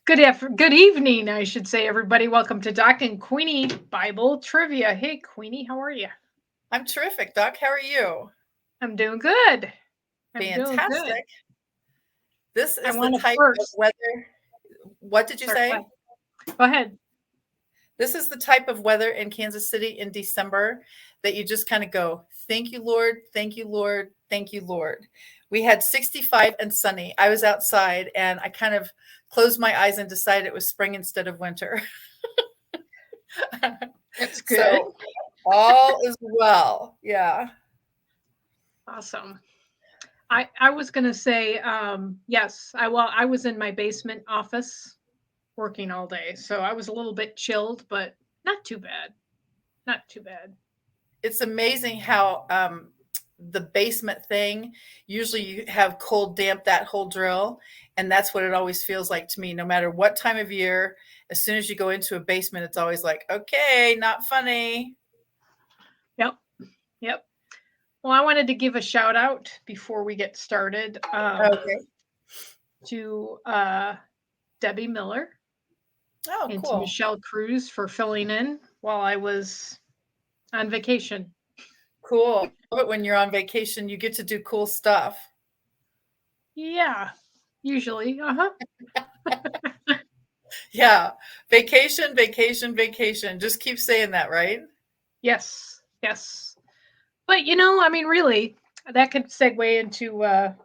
Good evening, I should say, everybody. Welcome to Doc and Queenie Bible Trivia. Hey, Queenie, how are you? I'm terrific, Doc. How are you? I'm doing good. I'm doing good. Fantastic. This I is the want to type of first. weather. What did you Sorry, say? go ahead. This is the type of weather in Kansas City in December that you just kind of go, thank you, Lord. Thank you, Lord. Thank you, Lord. We had 65 and sunny. I was outside and I kind of closed my eyes and decided it was spring instead of winter. That's good. So all is well. Yeah. Awesome. I was gonna say yes. I was in my basement office working all day, so I was a little bit chilled, but not too bad. Not too bad. It's amazing how the basement thing, usually you have cold, damp, that whole drill. And that's what it always feels like to me, no matter what time of year. As soon as you go into a basement, it's always like, okay, not funny. Yep. Yep. Well, I wanted to give a shout out before we get started Okay. to Debbie Miller Oh, and to cool. Michelle Cruz for filling in while I was on vacation. Cool. But when you're on vacation, you get to do cool stuff. Yeah, usually. Uh huh. Yeah. Vacation, vacation, vacation. Just keep saying that, right? Yes, yes. But I mean, really, that could segue into a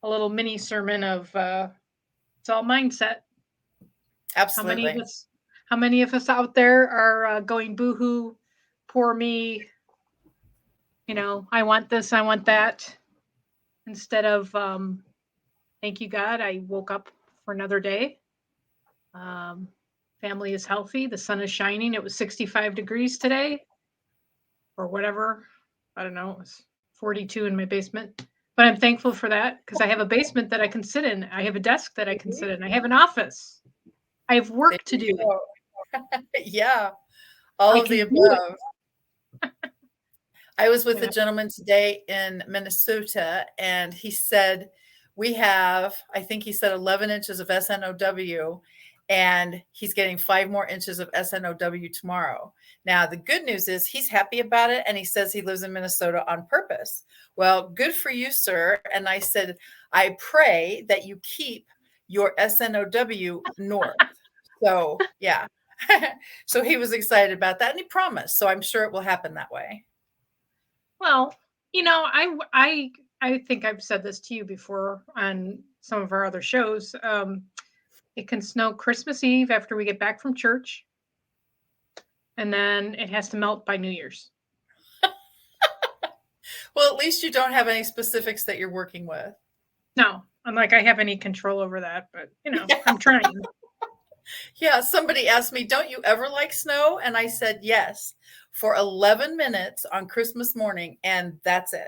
little mini sermon of it's all mindset. How many of Absolutely. us? How many of us out there are going boohoo, poor me? I want this, I want that, instead of thank you, God, I woke up for another day. Um, Family is healthy. The sun is shining. It was 65 degrees today or whatever. I don't know. It was 42 in my basement. But I'm thankful for that because I have a basement that I can sit in. I have a desk that I can sit in. I have an office. I have There work to you do. go. Yeah. All I of the can do it. above. I was with a Yeah. gentleman today in Minnesota, and he said, we have, I think he said 11 inches of SNOW, and he's getting 5 more inches of SNOW tomorrow. Now, the good news is he's happy about it, and he says he lives in Minnesota on purpose. Well, good for you, sir. And I said, I pray that you keep your SNOW north. So, yeah. So he was excited about that, and he promised. So I'm sure it will happen that way. Well, I think I've said this to you before on some of our other shows. It can snow Christmas Eve after we get back from church, and then it has to melt by New Year's. Well, at least you don't have any specifics that you're working with. No, I'm like I have any control over that, but I'm trying. Yeah, somebody asked me, "Don't you ever like snow?" And I said, "Yes, for 11 minutes on Christmas morning, and that's it."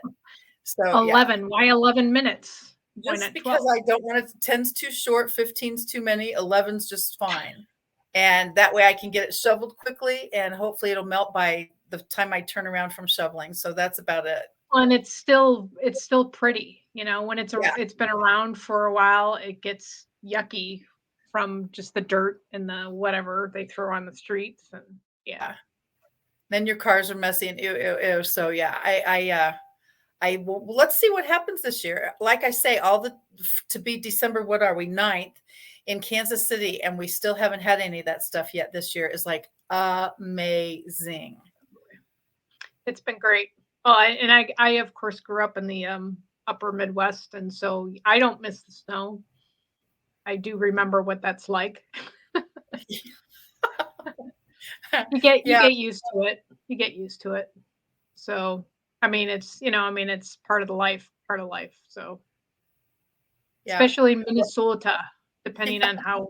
So, yeah, 11. Why 11 minutes? Why just not because 12? I don't want it, 10's too short, 15's too many, 11's just fine. And that way I can get it shoveled quickly and hopefully it'll melt by the time I turn around from shoveling. So that's about it. And it's still pretty. When Yeah. it's been around for a while, it gets yucky from just the dirt and the whatever they throw on the streets and yeah. Then your cars are messy and ew, ew, ew. So yeah, well, let's see what happens this year. Like I say, all the to be December, what are we, 9th in Kansas City, and we still haven't had any of that stuff yet this year is like amazing. It's been great. Oh, I of course grew up in the upper Midwest, and so I don't miss the snow. I do remember what that's like. You Yeah, get used to it. You get used to it. So it's part of the part of life. So yeah. especially in Minnesota, depending on how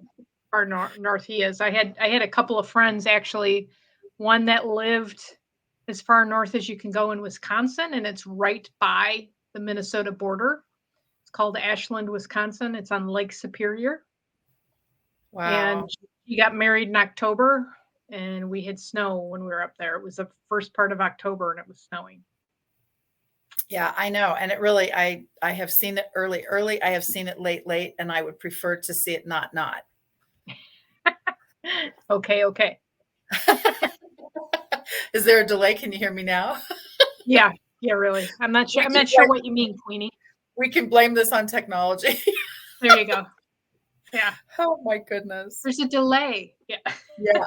far north he is. I had a couple of friends actually, one that lived as far north as you can go in Wisconsin, and it's right by the Minnesota border. It's called Ashland, Wisconsin. It's on Lake Superior, and Wow. he got married in October, and we had snow when we were up there. It was the first part of October, and it was snowing. Yeah, I know. And it really, I have seen it early, early. I have seen it late, late, and I would prefer to see it not, not. Okay. Is there a delay? Can you hear me now? Yeah, really. I'm not sure. I'm not sure what you mean, Queenie. We can blame this on technology. There you go. Yeah. Oh my goodness. There's a delay. Yeah. Yeah.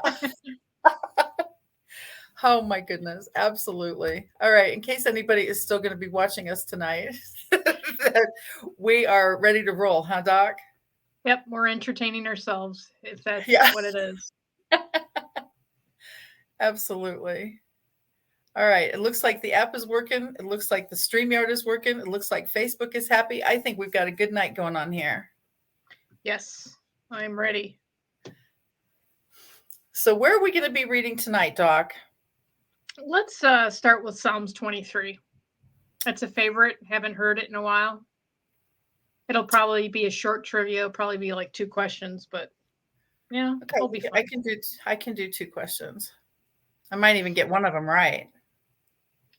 Oh my goodness. Absolutely. All right. In case anybody is still going to be watching us tonight, we are ready to roll, huh, Doc? Yep. We're entertaining ourselves, if that's what it is. Absolutely. All right. It looks like the app is working. It looks like the StreamYard is working. It looks like Facebook is happy. I think we've got a good night going on here. Yes, I'm ready. So where are we going to be reading tonight, Doc? Let's start with Psalms 23. That's a favorite. Haven't heard it in a while. It'll probably be a short trivia. It'll probably be like 2 questions, but yeah, okay, it'll be fun. I can do 2 questions. I might even get one of them right.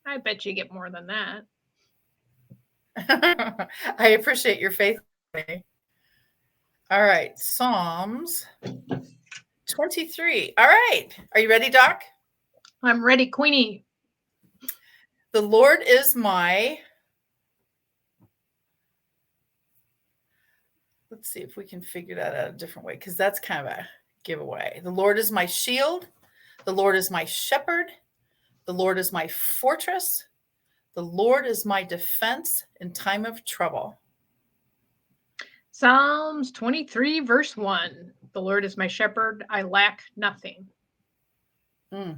I bet you get more than that. I appreciate your faith. All right, Psalms 23. All right. Are you ready, Doc? I'm ready, Queenie. The Lord is my... Let's see if we can figure that out a different way, because that's kind of a giveaway. The Lord is my shield. The Lord is my shepherd. The Lord is my fortress. The Lord is my defense in time of trouble. Psalms 23, verse 1. The Lord is my shepherd. I lack nothing. I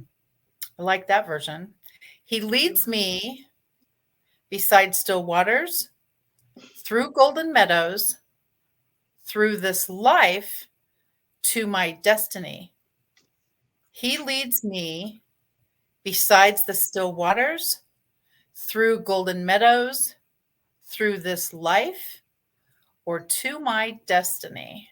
like that version. He leads me beside still waters, through golden meadows, through this life to my destiny. He leads me besides the still waters, through golden meadows, through this life, or to my destiny.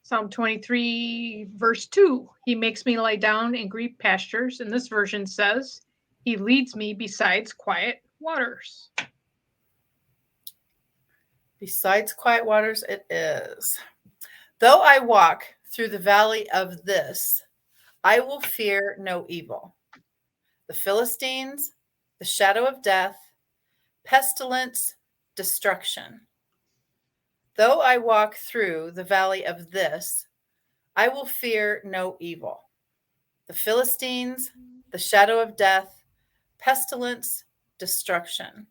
Psalm 23, verse 2. He makes me lie down in green pastures. And this version says, he leads me besides quiet waters. Besides quiet waters, it is. Though I walk through the valley of this, I will fear no evil. The Philistines, the shadow of death, pestilence, destruction. Though I walk through the valley of this, I will fear no evil. The Philistines, the shadow of death, pestilence, destruction.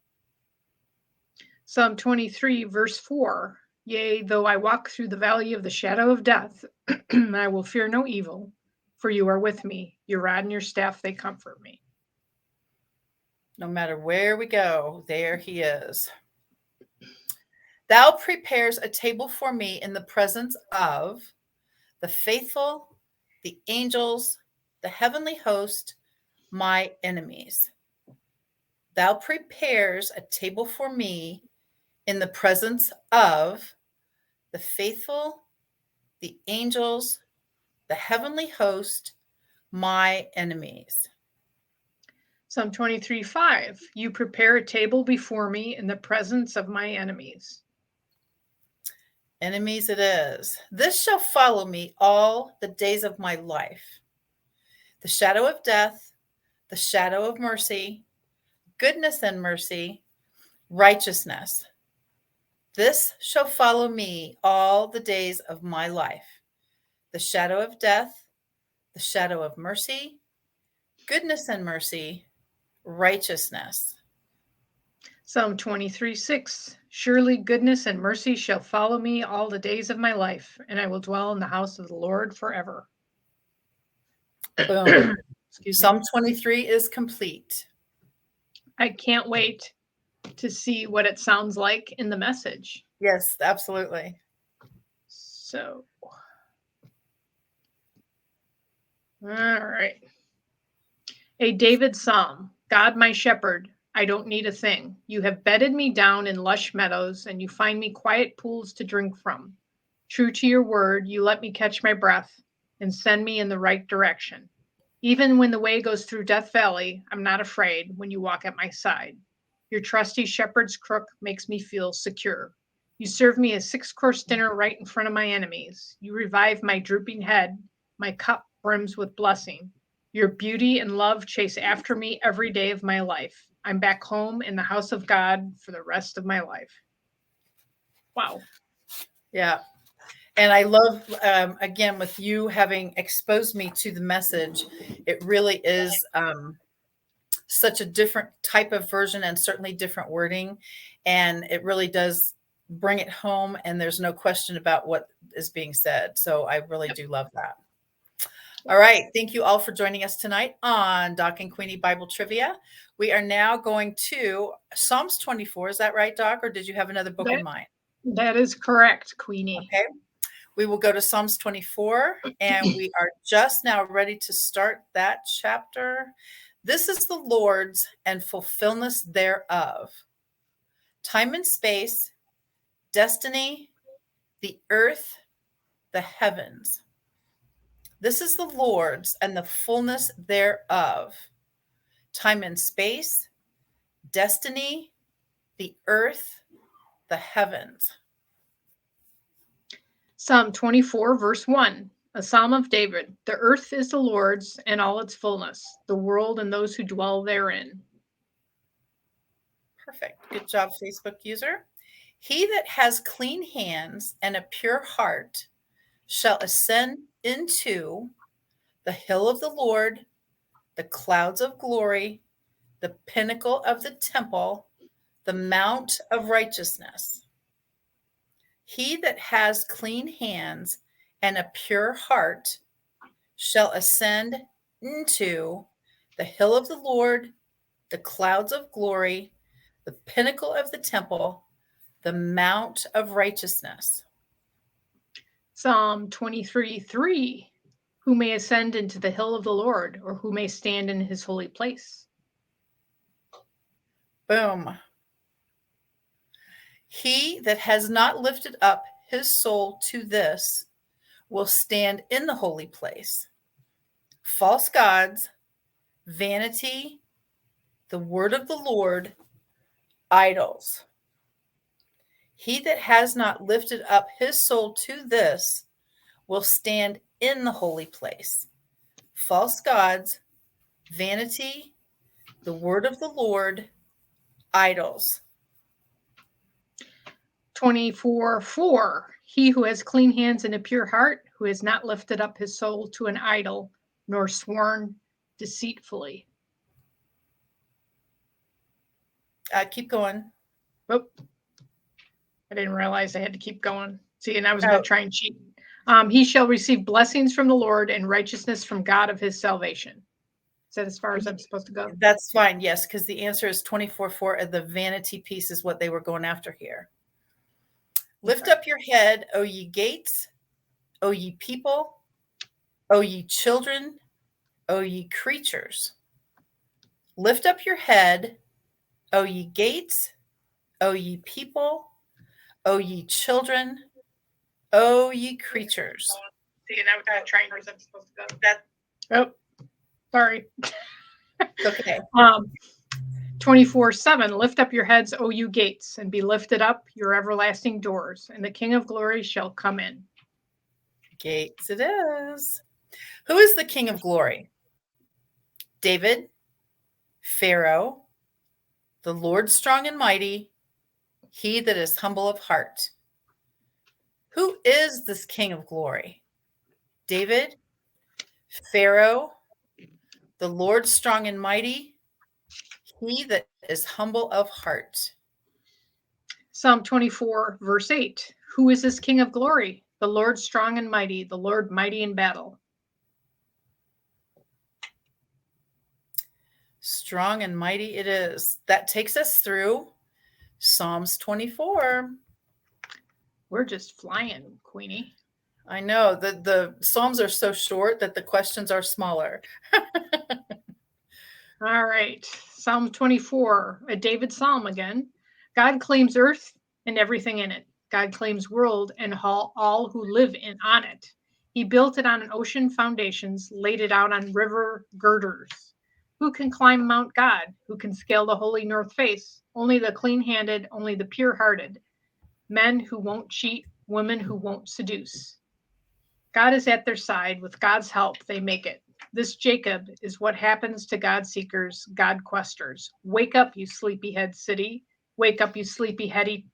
Psalm 23, verse 4. Yea, though I walk through the valley of the shadow of death, I will fear no evil, for you are with me. Your rod and your staff, they comfort me. No matter where we go, there he is. Thou prepares a table for me in the presence of the faithful, the angels, the heavenly host, my enemies. Thou prepares a table for me in the presence of the faithful, the angels, the heavenly host, my enemies. Psalm 23, 5. You prepare a table before me in the presence of my enemies. Enemies it is. This shall follow me all the days of my life. The shadow of death, the shadow of mercy, goodness and mercy, righteousness. This shall follow me all the days of my life. The shadow of death, the shadow of mercy, goodness and mercy, righteousness. Psalm 23, 6. Surely goodness and mercy shall follow me all the days of my life, and I will dwell in the house of the Lord forever. Boom. Psalm 23 is complete. I can't wait to see what it sounds like in the message. Yes, absolutely. So, all right. A David Psalm. God, my shepherd, I don't need a thing. You have bedded me down in lush meadows, and you find me quiet pools to drink from. True to your word, you let me catch my breath and send me in the right direction. Even when the way goes through Death Valley, I'm not afraid when you walk at my side. Your trusty shepherd's crook makes me feel secure. You serve me a 6-course dinner right in front of my enemies. You revive my drooping head. My cup brims with blessing. Your beauty and love chase after me every day of my life. I'm back home in the house of God for the rest of my life. Wow. Yeah. And I love, again, with you having exposed me to the message, it really is such a different type of version and certainly different wording. And it really does bring it home. And there's no question about what is being said. So I really do love that. All right. Thank you all for joining us tonight on Doc and Queenie Bible Trivia. We are now going to Psalms 24. Is that right, Doc? Or did you have another book in mind? That is correct, Queenie. Okay. We will go to Psalms 24, and we are just now ready to start that chapter. This is the Lord's and fulfillment thereof. Time and space, destiny, the earth, the heavens. This is the Lord's and the fullness thereof. Time and space, destiny, the earth, the heavens. Psalm 24, verse 1, a psalm of David. The earth is the Lord's and all its fullness, the world and those who dwell therein. Perfect. Good job, Facebook user. He that has clean hands and a pure heart shall ascend into the hill of the Lord, the clouds of glory, the pinnacle of the temple, the mount of righteousness. He that has clean hands and a pure heart shall ascend into the hill of the Lord, the clouds of glory, the pinnacle of the temple, the mount of righteousness. Psalm 23, 3, who may ascend into the hill of the Lord, or who may stand in his holy place? Boom. He that has not lifted up his soul to this will stand in the holy place. False gods, vanity, the word of the Lord, idols. He that has not lifted up his soul to this will stand in the holy place. False gods, vanity, the word of the Lord, idols. 24, 4, he who has clean hands and a pure heart, who has not lifted up his soul to an idol, nor sworn deceitfully. Keep going. Oh, I didn't realize I had to keep going. See, and I was going to try and cheat. He shall receive blessings from the Lord and righteousness from God of his salvation. Is that as far as I'm supposed to go? That's fine. Yes, because the answer is 24, 4. The vanity piece is what they were going after here. Lift up your head, O ye gates, O ye people, O ye children, O ye creatures. Lift up your head, O ye gates, O ye people, O ye children, O ye creatures. See, and I was going to try and I'm supposed to go. Oh, sorry. Okay. 24/7, lift up your heads, O you gates, and be lifted up, your everlasting doors, and the King of glory shall come in. Gates it is. Who is the King of glory? David, Pharaoh, the Lord strong and mighty, he that is humble of heart. Who is this King of glory? David, Pharaoh, the Lord strong and mighty, he that is humble of heart. Psalm 24, verse 8. Who is this King of glory? The Lord strong and mighty, the Lord mighty in battle. Strong and mighty it is. That takes us through Psalms 24. We're just flying, Queenie. I know that the Psalms are so short that the questions are smaller. All right. Psalm 24, a David psalm again. God claims earth and everything in it. God claims world and all who live on it. He built it on an ocean foundations, laid it out on river girders. Who can climb Mount God? Who can scale the holy north face? Only the clean-handed, only the pure-hearted. men who won't cheat, women who won't seduce. God is at their side. With God's help, they make it. This Jacob is what happens to God seekers, God questers. Wake up, you sleepyhead city. Wake up, you sleepy heady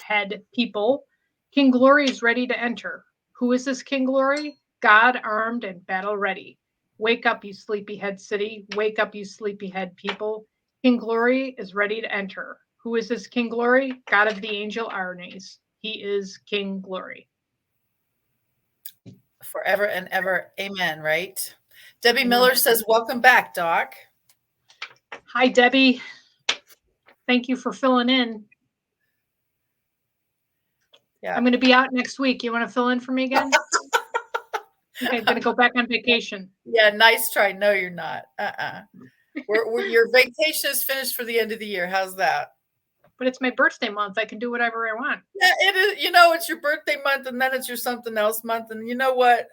head people. King Glory is ready to enter. Who is this King Glory? God armed and battle ready. Wake up, you sleepyhead city. Wake up, you sleepyhead people. King Glory is ready to enter. Who is this King Glory? God of the angel armies. He is King Glory. Forever and ever. Amen, right? Debbie Miller says, welcome back, Doc. Hi, Debbie. Thank you for filling in. Yeah. I'm going to be out next week. You want to fill in for me again? Okay, I'm going to go back on vacation. Yeah, nice try. No, you're not. Your vacation is finished for the end of the year. How's that? But it's my birthday month. I can do whatever I want. Yeah, it is. You know, it's your birthday month, and then it's your something else month, and you know what?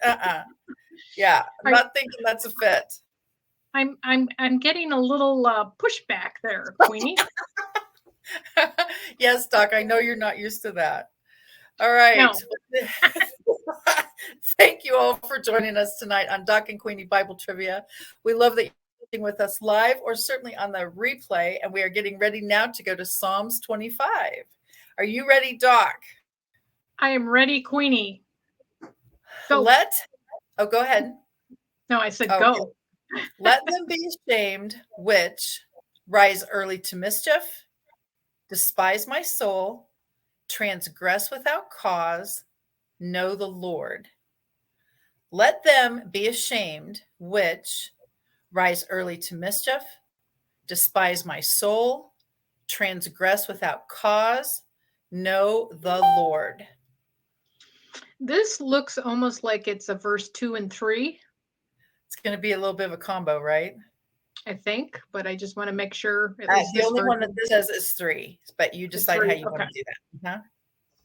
Yeah, I'm not thinking that's a fit. I'm getting a little pushback there, Queenie. Yes, Doc. I know you're not used to that. All right. No. Thank you all for joining us tonight on Doc and Queenie Bible Trivia. We love that you're with us live or certainly on the replay, and we are getting ready now to go to Psalms 25. Are you ready, Doc? I am ready, Queenie. Go. Go ahead. No, I said go. Okay. Let them be ashamed which rise early to mischief, despise my soul, transgress without cause, know the Lord. Let them be ashamed which rise early to mischief, despise my soul, transgress without cause, know the Lord. This looks almost like it's a verse 2 and 3. It's going to be a little bit of a combo, right? I think, but I just want to make sure. The only one that this says is 3, but you decide how you want to do that. Huh?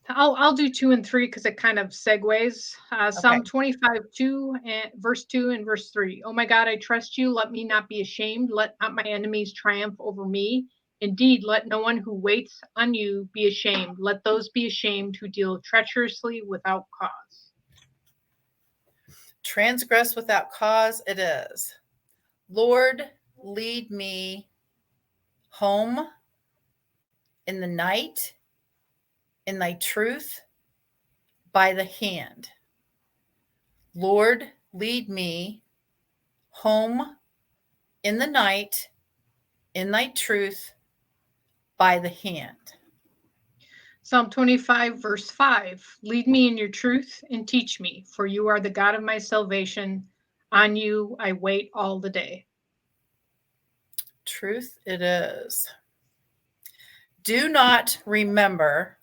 I'll do 2 and 3 because it kind of segues. Psalm 25, 2 and verse 2 and verse 3. Oh my God, I trust you. Let me not be ashamed. Let not my enemies triumph over me. Indeed, let no one who waits on you be ashamed. Let those be ashamed who deal treacherously without cause. Transgress without cause it is. Lord, lead me home in the night, in thy truth, by the hand. Lord, lead me home in the night, in thy truth, by the hand. Psalm 25, verse 5. Lead me in your truth and teach me, for you are the God of my salvation. On you I wait all the day. Truth it is. Do not remember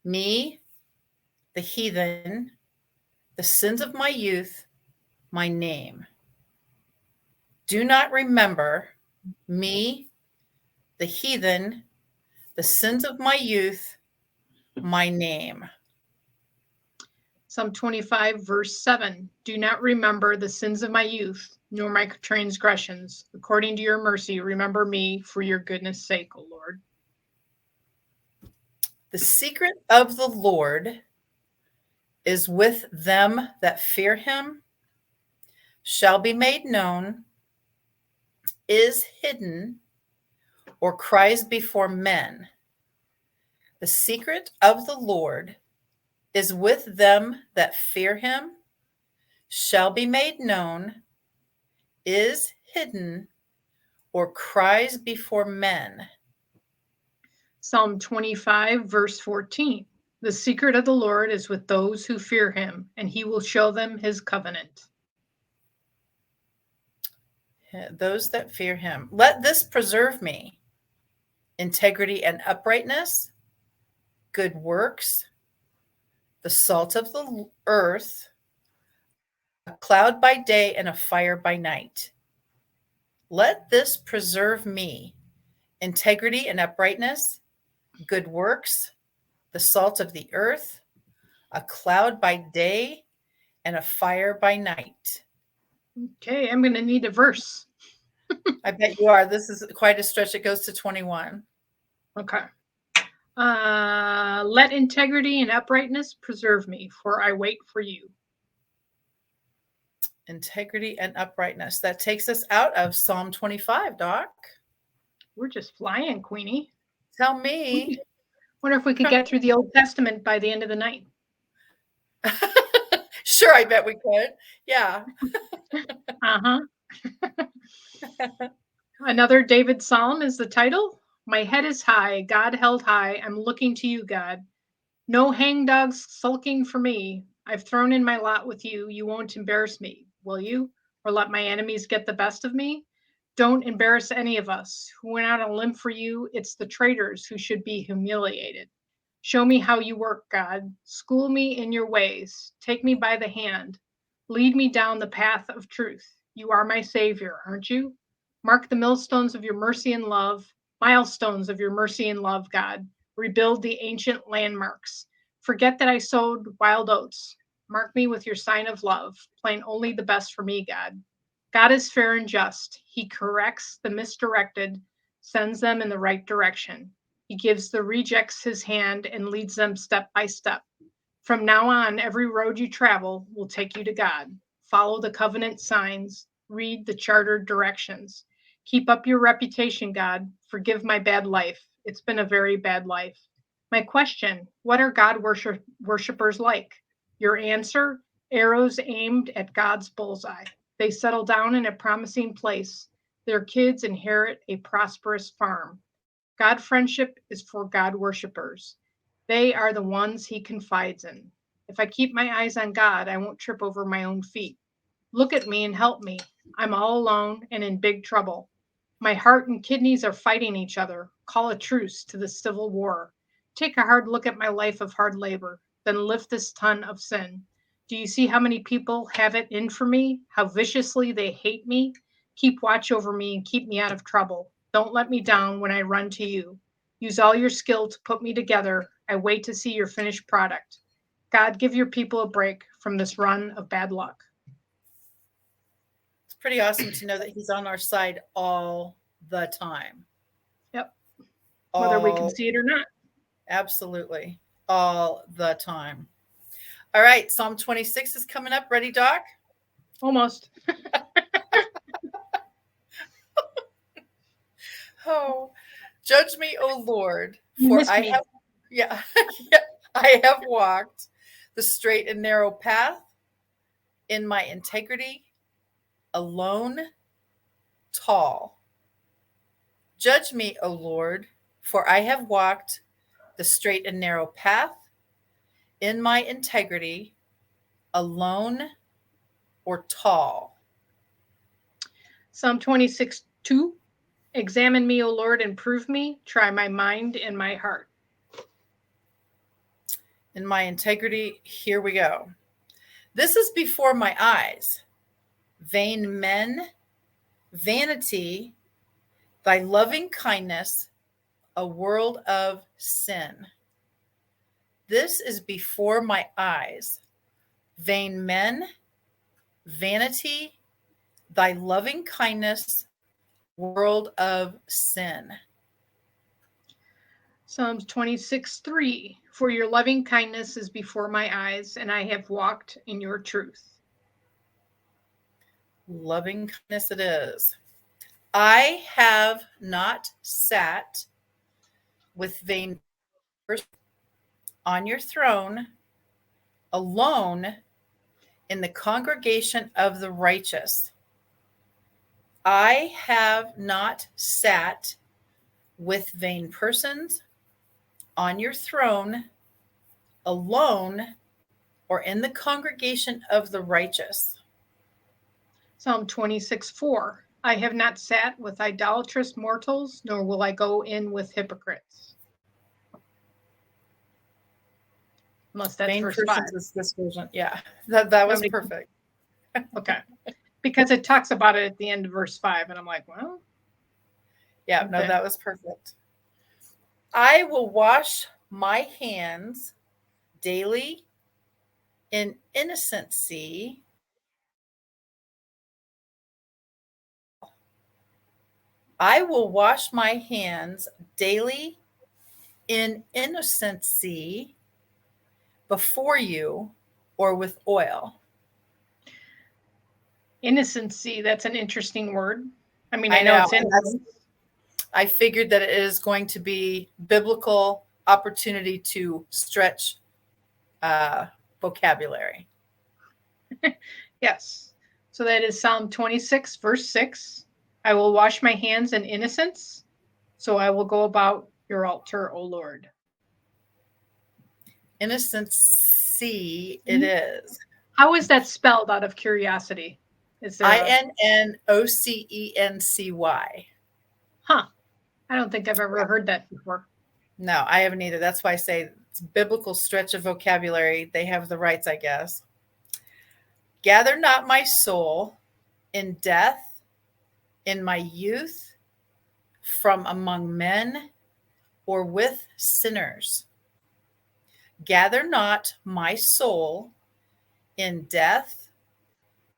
me, the heathen, the sins of my youth, my name. Do not remember me, the heathen, the sins of my youth, my name. Psalm 25, verse 7. Do not remember the sins of my youth, nor my transgressions. According to your mercy, remember me for your goodness' sake, O Lord. The secret of the Lord is with them that fear him, shall be made known, is hidden, or cries before men. The secret of the Lord is with them that fear him, shall be made known, is hidden, or cries before men. Psalm 25, verse 14. The secret of the Lord is with those who fear him, and he will show them his covenant. Those that fear him. Let this preserve me: integrity and uprightness, good works, the salt of the earth, a cloud by day and a fire by night. Let this preserve me: integrity and uprightness, good works, the salt of the earth, a cloud by day and a fire by night. Okay, I'm going to need a verse. I bet you are. This is quite a stretch. It goes to 21. Okay. Let integrity and uprightness preserve me, for I wait for you. Integrity and uprightness. That takes us out of Psalm 25, Doc. We're just flying, Queenie. Tell me. Wonder if we could get through the Old Testament by the end of the night. Sure, I bet we could. Yeah. Uh-huh. Another David Psalm is the title. My head is high, God held high. I'm looking to you, God. No hangdogs sulking for me. I've thrown in my lot with you. You won't embarrass me, will you? Or let my enemies get the best of me? Don't embarrass any of us. Who went out on a limb for you? It's the traitors who should be humiliated. Show me how you work, God. School me in your ways. Take me by the hand. Lead me down the path of truth. You are my Savior, aren't you? Mark the millstones of your mercy and love, milestones of your mercy and love, God. Rebuild the ancient landmarks. Forget that I sowed wild oats. Mark me with your sign of love. Plan only the best for me, God. God is fair and just. He corrects the misdirected, sends them in the right direction. He gives the rejects his hand and leads them step by step. From now on, every road you travel will take you to God. Follow the covenant signs, read the chartered directions. Keep up your reputation, God. Forgive my bad life. It's been a very bad life. My question: what are God worshipers like? Your answer: arrows aimed at God's bullseye. They settle down in a promising place. Their kids inherit a prosperous farm. God friendship is for God worshipers. They are the ones he confides in. If I keep my eyes on God, I won't trip over my own feet. Look at me and help me. I'm all alone and in big trouble. My heart and kidneys are fighting each other. Call a truce to the civil war. Take a hard look at my life of hard labor, then lift this ton of sin. Do you see how many people have it in for me? How viciously they hate me? Keep watch over me and keep me out of trouble. Don't let me down when I run to you. Use all your skill to put me together. I wait to see your finished product. God, give your people a break from this run of bad luck. It's pretty awesome to know that he's on our side all the time. Yep. Whether we can see it or not. Absolutely. All the time. All right. Psalm 26 is coming up. Ready, Doc? Almost. Oh, judge me, O Lord, You for missed I me. have, yeah, I have walked the straight and narrow path in my integrity, alone, tall. Judge me, O Lord, for I have walked the straight and narrow path in my integrity, alone or tall. Psalm 26:2. Examine me, O Lord, and prove me. Try my mind and my heart. In my integrity, here we go. This is before my eyes. Vain men, vanity, thy loving kindness, a world of sin. This is before my eyes. Vain men, vanity, thy loving kindness, world of sin. Psalms 26:3. For your loving kindness is before my eyes, and I have walked in your truth. Loving kindness it is. I have not sat with vain on your throne, alone in the congregation of the righteous. I have not sat with vain persons on your throne, alone, or in the congregation of the righteous. Psalm 26:4. I have not sat with idolatrous mortals, nor will I go in with hypocrites. Unless that's Vain verse 5. persons is this version. Yeah, that was Nobody- perfect. Okay. Because it talks about it at the end of verse 5, and I'm like, well. Yeah, okay. no, that was perfect. I will wash my hands daily in innocency. I will wash my hands daily in innocency before you, or with oil? Innocency, that's an interesting word. I mean, I I know know. it's And innocent. I figured that it is going to be biblical opportunity to stretch vocabulary. Yes. So that is Psalm 26, verse 6. I will wash my hands in innocence, so I will go about your altar, O Lord. Innocency it is. How is that spelled out of curiosity? Is there a Innocency. huh? I don't think I've ever heard that before. No, I haven't either. That's why I say it's biblical stretch of vocabulary. They have the rights, I guess. Gather not my soul in death, in my youth, from among men, or with sinners. Gather not my soul in death,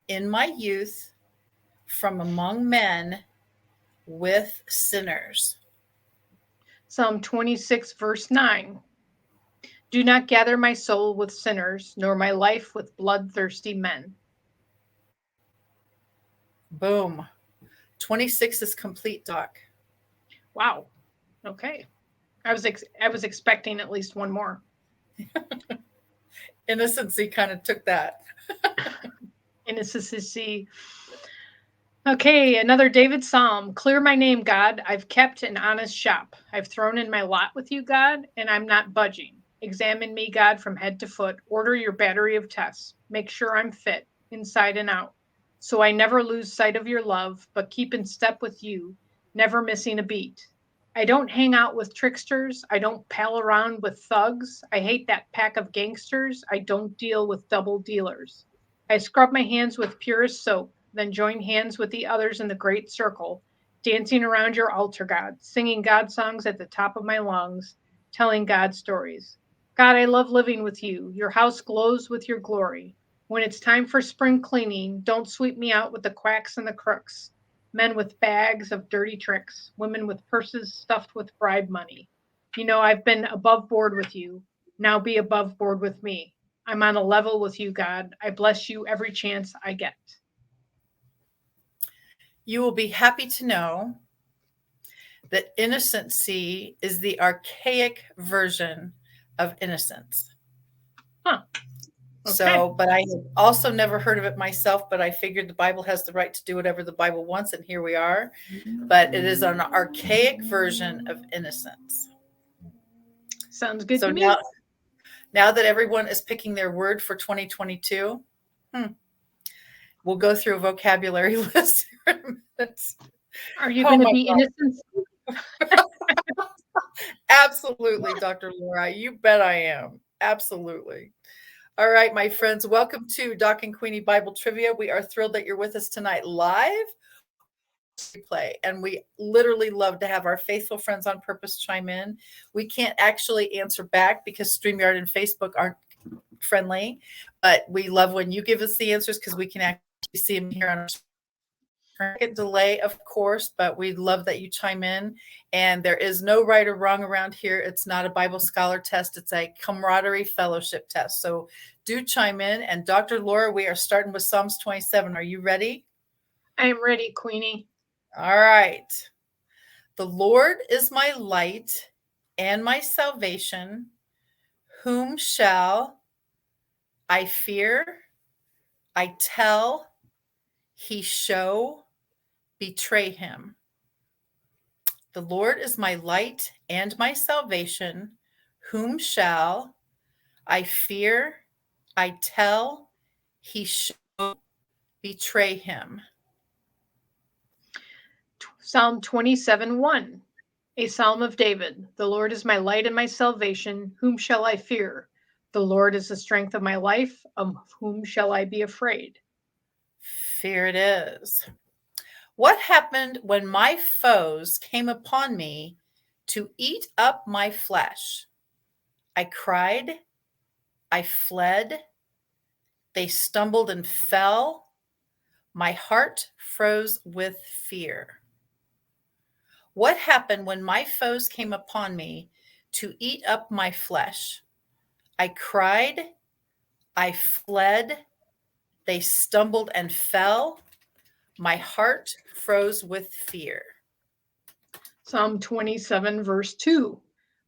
in my youth, from among men, with sinners. Psalm 26, verse 9. Do not gather my soul with sinners, nor my life with bloodthirsty men. Boom. 26 is complete, Doc. Wow. Okay. I was expecting at least one more. Innocency kind of took that. Innocency. Okay, another David Psalm. Clear my name, God. I've kept an honest shop. I've thrown in my lot with you, God, and I'm not budging. Examine me, God, from head to foot. Order your battery of tests. Make sure I'm fit, inside and out. So I never lose sight of your love, but keep in step with you, never missing a beat. I don't hang out with tricksters. I don't pal around with thugs. I hate that pack of gangsters. I don't deal with double dealers. I scrub my hands with purest soap, then join hands with the others in the great circle, dancing around your altar, God, singing God songs at the top of my lungs, telling God stories. God, I love living with you. Your house glows with your glory. When it's time for spring cleaning, don't sweep me out with the quacks and the crooks, men with bags of dirty tricks, women with purses stuffed with bribe money. You know, I've been above board with you. Now be above board with me. I'm on a level with you, God. I bless you every chance I get. You will be happy to know that innocency is the archaic version of innocence. Huh. Okay. So, but I have also never heard of it myself, but I figured the Bible has the right to do whatever the Bible wants, and here we are. But it is an archaic version of innocence. Sounds good So to me. now that everyone is picking their word for 2022, we'll go through a vocabulary list here in a minute. Are you going to be innocent? Absolutely, Dr. Laura. You bet I am. Absolutely. All right, my friends, welcome to Doc and Queenie Bible Trivia. We are thrilled that you're with us tonight live replay, and we literally love to have our faithful friends on purpose chime in. We can't actually answer back because StreamYard and Facebook aren't friendly, but we love when you give us the answers because we can actually see them here on our delay, of course, but we love that you chime in. And there is no right or wrong around here. It's not a Bible scholar test. It's a camaraderie fellowship test. So do chime in. And Dr. Laura, we are starting with Psalms 27. Are you ready? I am ready, Queenie. All right. The Lord is my light and my salvation. Whom shall I fear? I tell, he show, betray him. The Lord is my light and my salvation. Whom shall I fear? I tell, he shall betray him. Psalm 27:1. A psalm of David. The Lord is my light and my salvation. Whom shall I fear? The Lord is the strength of my life. Of whom shall I be afraid? Fear it is. What happened when my foes came upon me to eat up my flesh? I cried, I fled, they stumbled and fell. My heart froze with fear. What happened when my foes came upon me to eat up my flesh. I cried, I fled, they stumbled and fell. My heart froze with fear. Psalm 27, verse 2.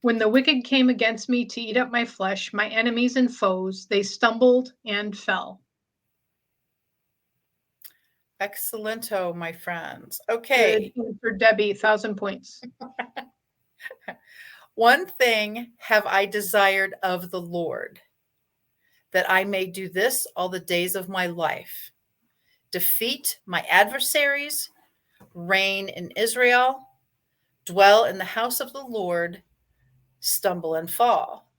When the wicked came against me to eat up my flesh, my enemies and foes, they stumbled and fell. Excellento, my friends. Good Okay. answer, Debbie, 1,000 points. One thing have I desired of the Lord, that I may do this all the days of my life, defeat my adversaries, reign in Israel, dwell in the house of the Lord, stumble and fall.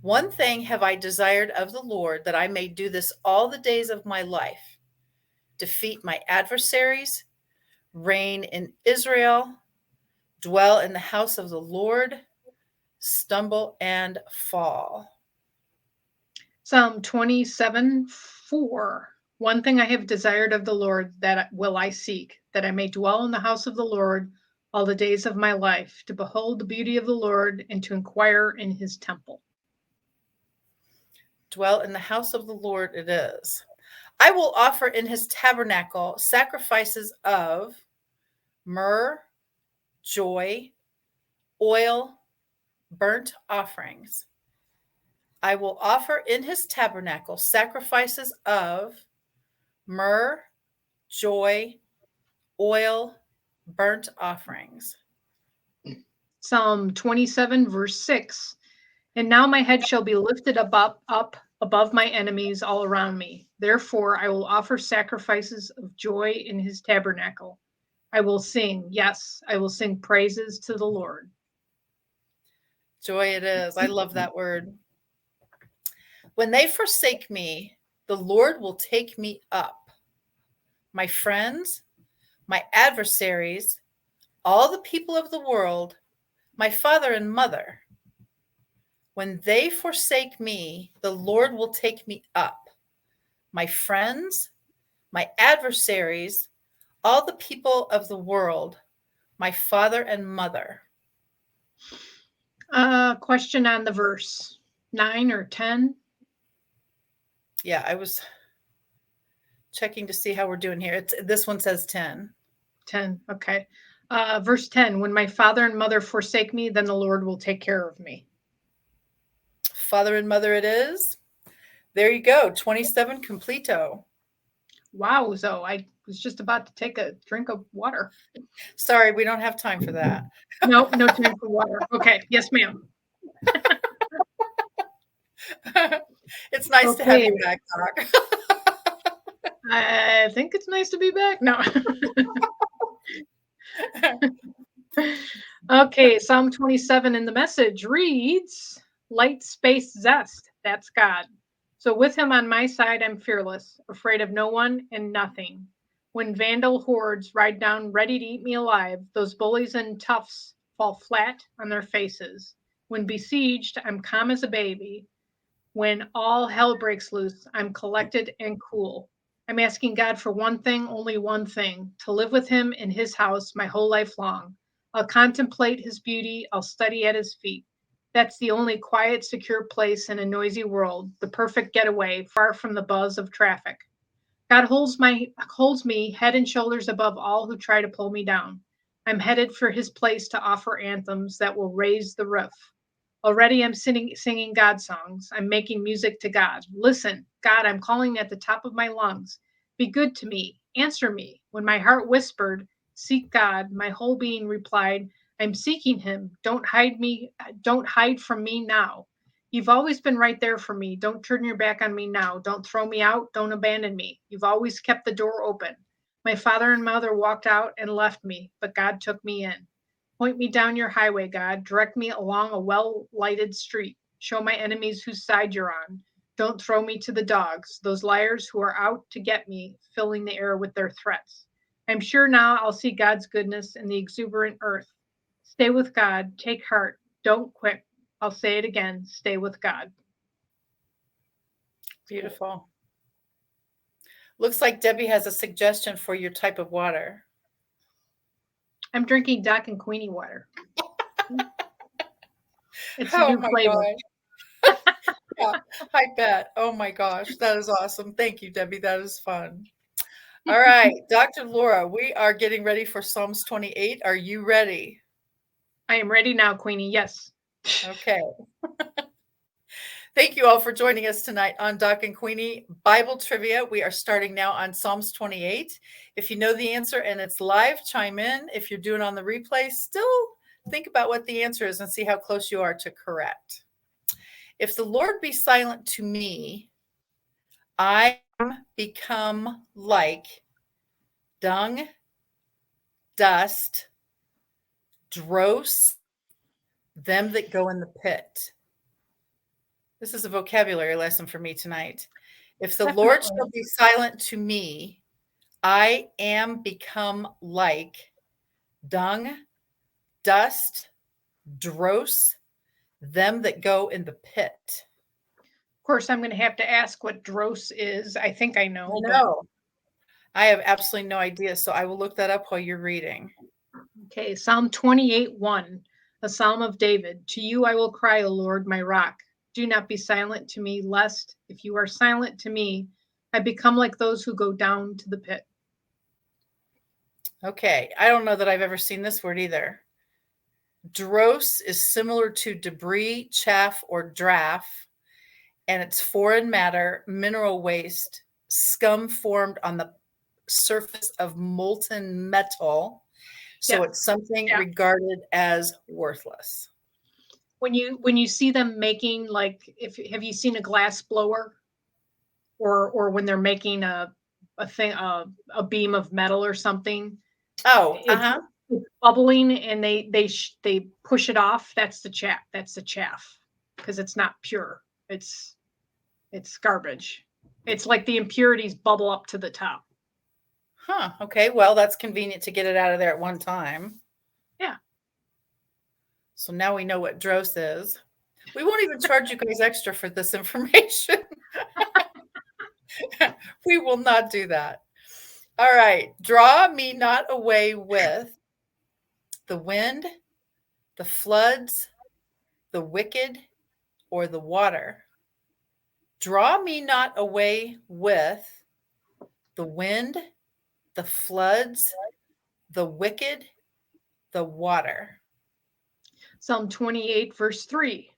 One thing have I desired of the Lord, that I may do this all the days of my life, defeat my adversaries, reign in Israel, dwell in the house of the Lord, stumble and fall. Psalm 27, 4. One thing I have desired of the Lord, that will I seek, that I may dwell in the house of the Lord all the days of my life, to behold the beauty of the Lord and to inquire in his temple. Dwell in the house of the Lord it is. I will offer in his tabernacle sacrifices of myrrh, joy, oil, burnt offerings. I will offer in his tabernacle sacrifices of myrrh, joy, oil, burnt offerings. Psalm 27, verse 6. And now my head shall be lifted up above my enemies all around me. Therefore, I will offer sacrifices of joy in his tabernacle. I will sing, yes, I will sing praises to the Lord. Joy it is. I love that word. When they forsake me, the Lord will take me up. My friends, my adversaries, all the people of the world, my father and mother. When they forsake me, the Lord will take me up. My friends, my adversaries, all the people of the world, my father and mother. Question on the verse 9 or 10? Yeah, I was checking to see how we're doing here. This one says 10. 10, okay. Verse 10, when my father and mother forsake me, then the Lord will take care of me. Father and mother it is. There you go, 27 completo. Wow, so I was just about to take a drink of water. Sorry, we don't have time for that. No time for water. Okay, yes, ma'am. It's nice to have you back, Doc. I think it's nice to be back. No. Okay, Psalm 27 in the Message reads, light, space, zest. That's God. So with him on my side, I'm fearless, afraid of no one and nothing. When vandal hordes ride down ready to eat me alive, those bullies and toughs fall flat on their faces. When besieged, I'm calm as a baby. When all hell breaks loose, I'm collected and cool. I'm asking God for one thing, only one thing, to live with him in his house my whole life long. I'll contemplate his beauty, I'll study at his feet. That's the only quiet, secure place in a noisy world, the perfect getaway, far from the buzz of traffic. God holds me head and shoulders above all who try to pull me down. I'm headed for his place to offer anthems that will raise the roof. Already I'm singing God songs. I'm making music to God. Listen, God, I'm calling at the top of my lungs. Be good to me. Answer me. When my heart whispered, seek God, my whole being replied, I'm seeking him. Don't hide from me now. You've always been right there for me. Don't turn your back on me now. Don't throw me out. Don't abandon me. You've always kept the door open. My father and mother walked out and left me, but God took me in. Point me down your highway, God. Direct me along a well lighted street. Show my enemies whose side you're on. Don't throw me to the dogs, those liars who are out to get me, filling the air with their threats. I'm sure now I'll see God's goodness in the exuberant earth. Stay with God. Take heart. Don't quit. I'll say it again. Stay with God. Beautiful. Looks like Debbie has a suggestion for your type of water. I'm drinking Doc and Queenie water. It's a Oh new my flavor. gosh. Yeah, I bet. Oh my gosh. That is awesome. Thank you, Debbie. That is fun. All right, Dr. Laura, we are getting ready for Psalms 28. Are you ready? I am ready now, Queenie. Yes. Okay. Thank you all for joining us tonight on Doc and Queenie Bible Trivia. We are starting now on Psalms 28. If you know the answer and it's live, chime in. If you're doing on the replay, still think about what the answer is and see how close you are to correct. If the Lord be silent to me, I am become like dung, dust, dross, them that go in the pit. This is a vocabulary lesson for me tonight. If the Lord Definitely. shall be silent to me, I am become like dung, dust, dross, them that go in the pit. Of course, I'm going to have to ask what dross is. I think I I know, know. I have absolutely no idea, so I will look that up while you're reading. okay. Psalm 28:1, a psalm of David. To you I will cry, O Lord, my rock. Do not be silent to me, lest if you are silent to me, I become like those who go down to the pit. Okay, I don't know that I've ever seen this word either. Dross is similar to debris, chaff, or draff, and it's foreign matter, mineral waste, scum formed on the surface of molten metal. So Yes. it's something Yeah. regarded as worthless. When you see them making, like, if have you seen a glass blower, or when they're making a thing a beam of metal or something, Oh, it's bubbling and they push it off. That's the chaff. That's the chaff, because it's not pure. It's garbage. It's like the impurities bubble up to the top. Huh. Okay. Well, that's convenient to get it out of there at one time. Yeah. So now we know what dross is. We won't even charge you guys extra for this information. We will not do that. All right. Draw me not away with the wind, the floods, the wicked, or the water. Draw me not away with the wind, the floods, the wicked, the water. Psalm 28, verse 3.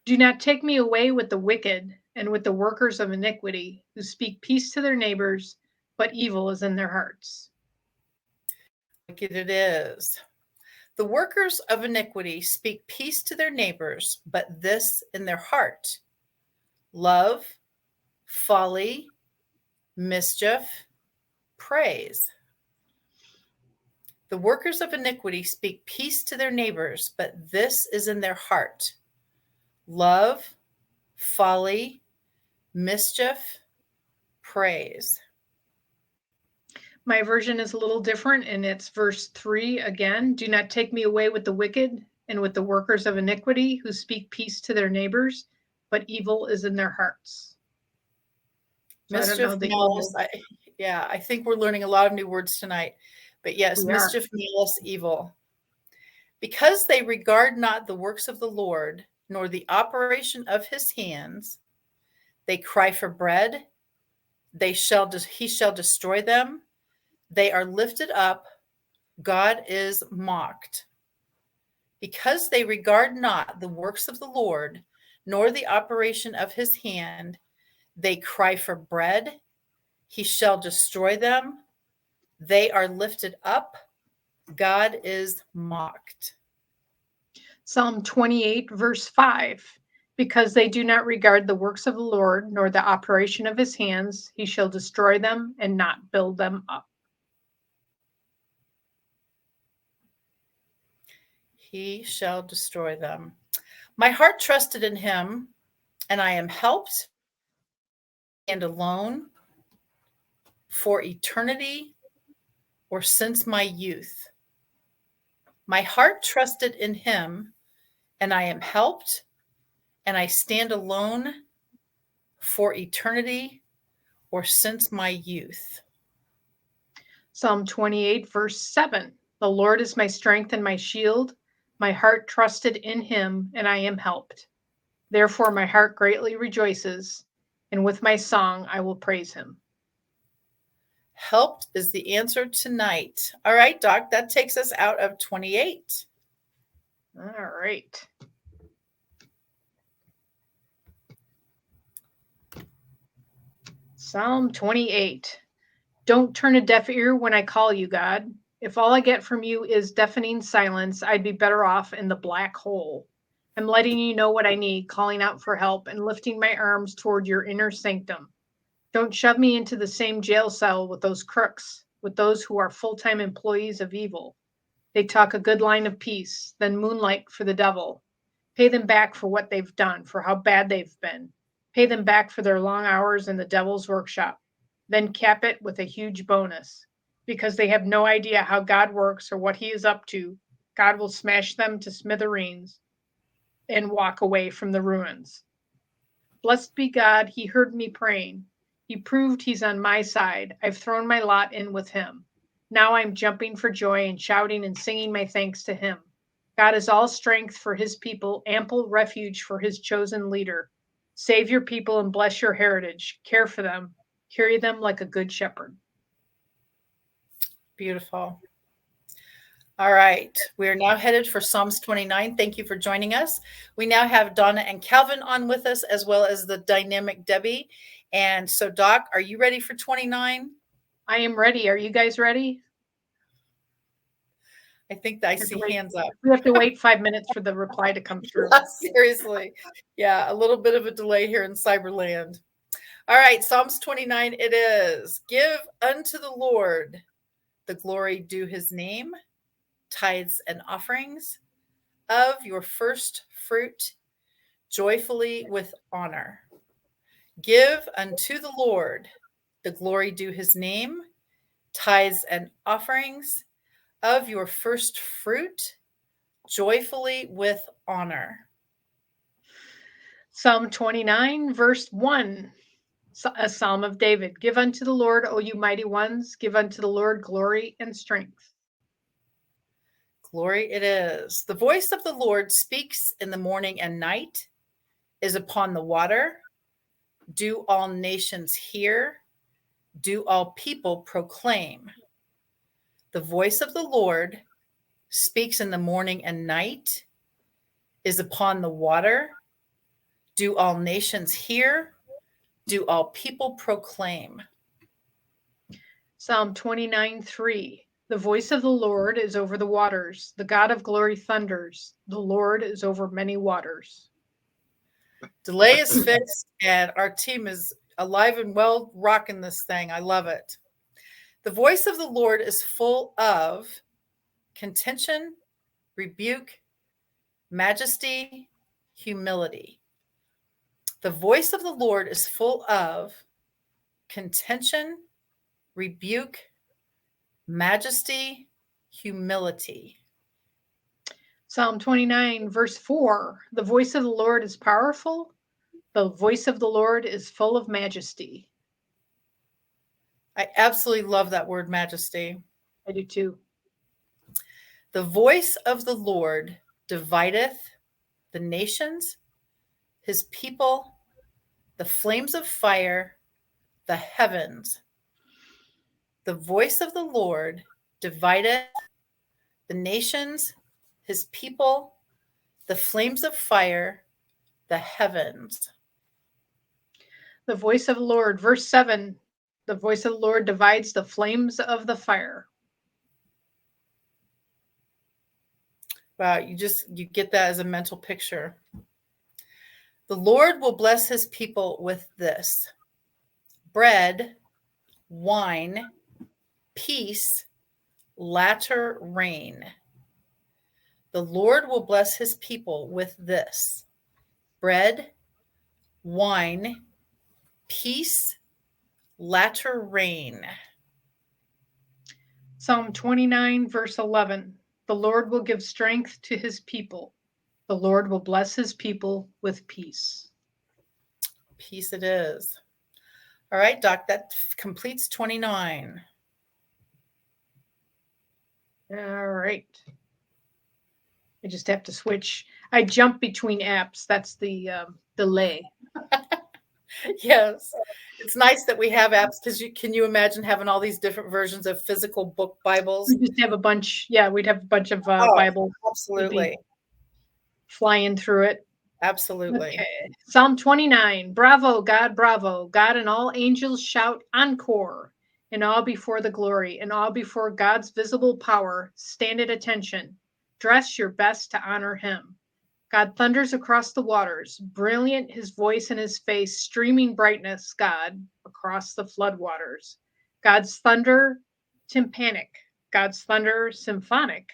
Do not take me away with the wicked and with the workers of iniquity, who speak peace to their neighbors, but evil is in their hearts. Wicked it is. The workers of iniquity speak peace to their neighbors, but this in their heart: love, folly, mischief, praise. The workers of iniquity speak peace to their neighbors, but this is in their heart: love, folly, mischief, praise. My version is a little different, and it's verse 3 again. Do not take me away with the wicked and with the workers of iniquity, who speak peace to their neighbors, but evil is in their hearts. So I don't know Mischief, the malice. evil. I think we're learning a lot of new words tonight. But yes, We are. mischief, malice, evil. Because they regard not the works of the Lord, nor the operation of his hands, they cry for bread. He shall destroy them. They are lifted up. God is mocked. Because they regard not the works of the Lord, nor the operation of his hand, they cry for bread. He shall destroy them. They are lifted up. God is mocked. Psalm 28, verse 5. Because they do not regard the works of the Lord, nor the operation of his hands, he shall destroy them and not build them up. He shall destroy them. My heart trusted in him, and I am helped and alone for eternity or since my youth. My heart trusted in him, and I am helped, and I stand alone for eternity or since my youth. Psalm 28, verse 7. The Lord is my strength and my shield. My heart trusted in him, and I am helped. Therefore, my heart greatly rejoices, and with my song I will praise him. Helped is the answer tonight. All right, Doc, that takes us out of 28. All right. Psalm 28. Don't turn a deaf ear when I call you, God. If all I get from you is deafening silence, I'd be better off in the black hole. I'm letting you know what I need, calling out for help, and lifting my arms toward your inner sanctum. Don't shove me into the same jail cell with those crooks, with those who are full time employees of evil. They talk a good line of peace, then moonlight for the devil. Pay them back for what they've done, for how bad they've been. Pay them back for their long hours in the devil's workshop. Then cap it with a huge bonus. Because they have no idea how God works or what he is up to, God will smash them to smithereens and walk away from the ruins. Blessed be God, he heard me praying. He proved he's on my side. I've thrown my lot in with him. Now I'm jumping for joy and shouting and singing my thanks to him. God is all strength for his people, ample refuge for his chosen leader. Save your people and bless your heritage. Care for them. Carry them like a good shepherd. Beautiful. All right. We are now headed for Psalms 29. Thank you for joining us. We now have Donna and Calvin on with us, as well as the dynamic Debbie. And so, Doc, are you ready for 29? I am ready. Are you guys ready? I think that I see hands up. We have to wait 5 minutes for the reply to come through. Seriously. Yeah, a little bit of a delay here in Cyberland. All right, Psalms 29 it is. Give unto the Lord the glory due his name, tithes and offerings of your first fruit, joyfully with honor. Give unto the Lord the glory due his name, tithes and offerings of your first fruit, joyfully with honor. Psalm 29, verse 1, a psalm of David. Give unto the Lord, O you mighty ones, give unto the Lord glory and strength. Glory it is. The voice of the Lord speaks in the morning and night, is upon the water. Do all nations hear? Do all people proclaim? The voice of the Lord speaks in the morning and night, is upon the water. Do all nations hear? Do all people proclaim? Psalm 29, 3. The voice of the Lord is over the waters. The God of glory thunders. The Lord is over many waters. Delay is fixed, and our team is alive and well rocking this thing. I love it. The voice of the Lord is full of contention, rebuke, majesty, humility. The voice of the Lord is full of contention, rebuke, majesty, humility. Psalm 29, verse 4. The voice of the Lord is powerful. The voice of the Lord is full of majesty. I absolutely love that word, majesty. I do too. The voice of the Lord divideth the nations, his people, the flames of fire, the heavens. The voice of the Lord divideth the nations, his people, the flames of fire, the heavens. The voice of the Lord, verse 7. The voice of the Lord divides the flames of the fire. Wow, you get that as a mental picture. The Lord will bless his people with this: bread, wine, peace, latter rain. The Lord will bless his people with this: bread, wine, peace, latter rain. Psalm 29, verse 11. The Lord will give strength to his people. The Lord will bless his people with peace. Peace it is. All right, Doc, that completes 29. All right. I just have to switch. I jump between apps. That's the delay. Yes. It's nice that we have apps because can you imagine having all these different versions of physical book Bibles? We just have a bunch. Yeah, we'd have a bunch of Oh, Bibles. absolutely. Flying through it. Absolutely. Okay. Psalm 29. Bravo, God, bravo. God and all angels shout encore. And all before the glory, and all before God's visible power, stand at attention. Dress your best to honor him. God thunders across the waters, brilliant his voice and his face, streaming brightness, God, across the floodwaters. God's thunder, tympanic. God's thunder, symphonic.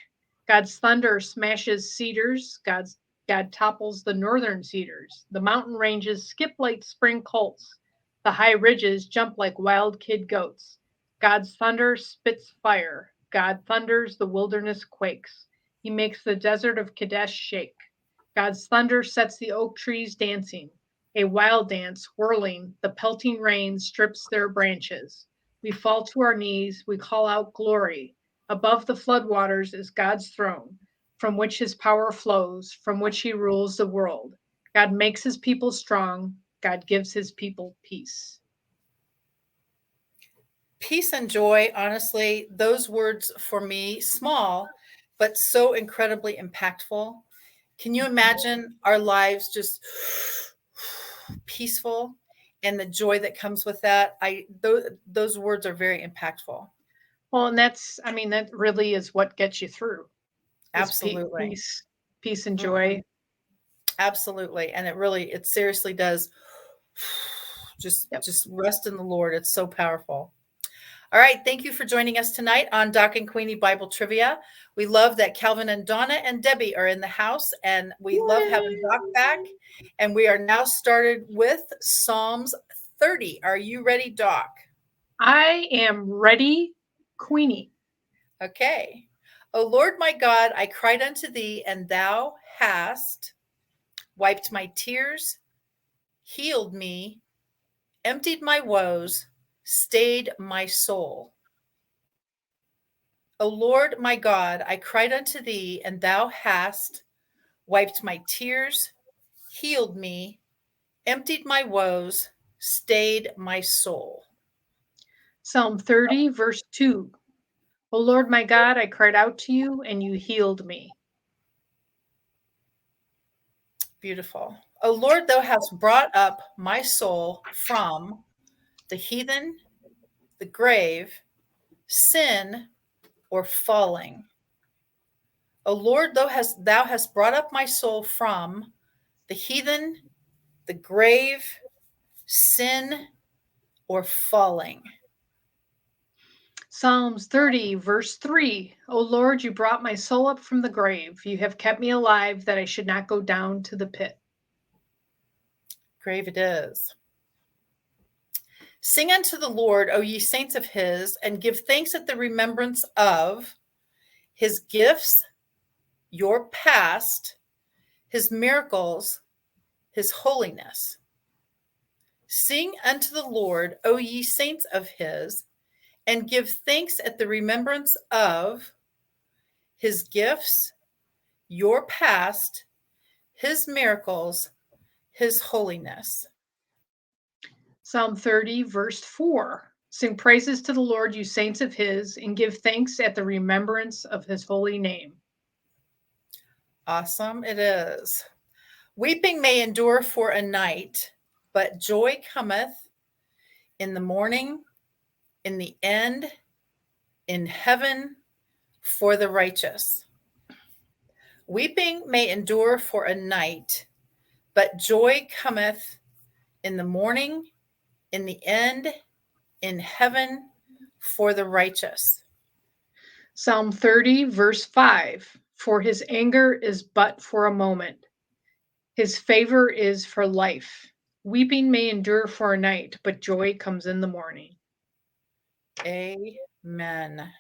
God's thunder smashes cedars. God topples the northern cedars. The mountain ranges skip like spring colts. The high ridges jump like wild kid goats. God's thunder spits fire. God thunders, the wilderness quakes. He makes the desert of Kadesh shake. God's thunder sets the oak trees dancing, a wild dance, whirling. The pelting rain strips their branches. We fall to our knees, we call out glory. Above the floodwaters is God's throne, from which his power flows, from which he rules the world. God makes his people strong, God gives his people peace. Peace and joy, honestly, those words for me, small, but so incredibly impactful. Can you imagine our lives just peaceful and the joy that comes with that? Those words are very impactful. Well, and that really is what gets you through. Absolutely. Peace and joy. Mm-hmm. Absolutely. And it seriously does just rest in the Lord. It's so powerful. All right. Thank you for joining us tonight on Doc and Queenie Bible Trivia. We love that Calvin and Donna and Debbie are in the house, and we love having Doc back. And we are now started with Psalms 30. Are you ready, Doc? I am ready, Queenie. Okay. O Lord my God, I cried unto thee, and thou hast wiped my tears, healed me, emptied my woes, stayed my soul. O Lord my God, I cried unto thee, and thou hast wiped my tears, healed me, emptied my woes, stayed my soul. Psalm 30, verse 2. O Lord my God, I cried out to you, and you healed me. Beautiful. O Lord, thou hast brought up my soul from the heathen, the grave, sin, or falling. O Lord, thou hast brought up my soul from the heathen, the grave, sin, or falling. Psalms 30, verse 3. O Lord, you brought my soul up from the grave. You have kept me alive that I should not go down to the pit. Grave it is. Sing unto the Lord, O ye saints of his, and give thanks at the remembrance of his gifts, your past, his miracles, his holiness. Sing unto the Lord, O ye saints of his, and give thanks at the remembrance of his gifts, your past, his miracles, his holiness. Psalm 30, verse 4. Sing praises to the Lord, you saints of his, and give thanks at the remembrance of his holy name. Awesome it is. Weeping may endure for a night, but joy cometh in the morning, in the end, in heaven for the righteous. Weeping may endure for a night, but joy cometh in the morning, in the end, in heaven for the righteous. Psalm 30, verse 5. For his anger is but for a moment. His favor is for life. Weeping may endure for a night, but joy comes in the morning. Amen.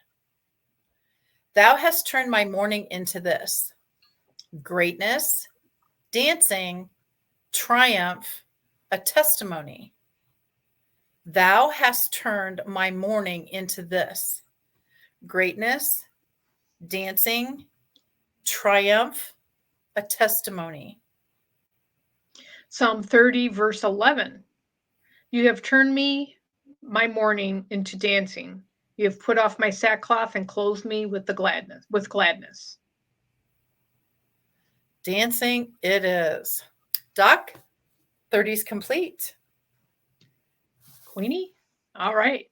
Thou hast turned my mourning into this: greatness, dancing, triumph, a testimony. Thou hast turned my mourning into this: greatness, dancing, triumph, a testimony. Psalm 30, verse 11. You have turned my mourning into dancing. You have put off my sackcloth and clothed me with gladness. Dancing it is. Doc, 30's complete. Queenie? All right.